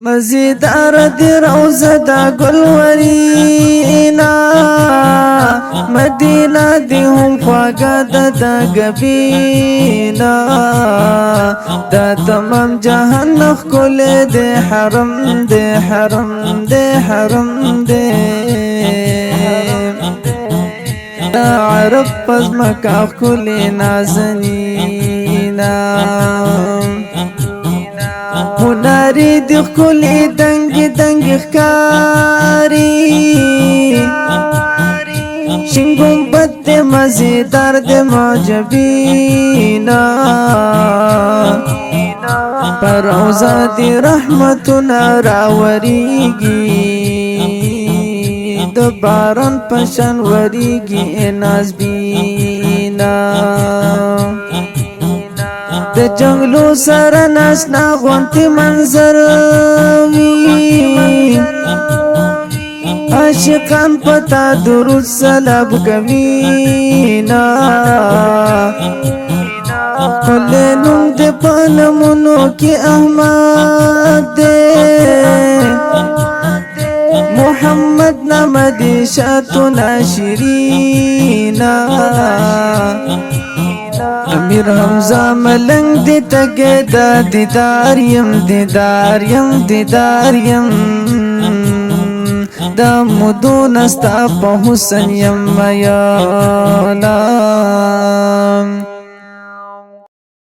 مزیدار دی روزه دا گلورینا مدینه دی هم خواگا دا گبینا دا تمام جهان نخکل دی حرم دی حرم دی حرم دی دا عرب پز مکا خکلی نازنینا هناری دی خکلی دنگی دنگی خکاری شنگم بد دی مزیدار دی معجبینا پر روزا دی رحمتنا راوریگی د باران پشن وریگی ناز بینا د جنگلو سره ناشنا غونتی منظر وی عاشقان پتا درود سلام کوینا خلینم د پنمونو کی احمد دے محمد نام دی شاتنا شیرینا امیر حمزہ ملنگ دی تگے دا دیداریم دیداریم دیداریم دا مدون استا پا حسن یم میالام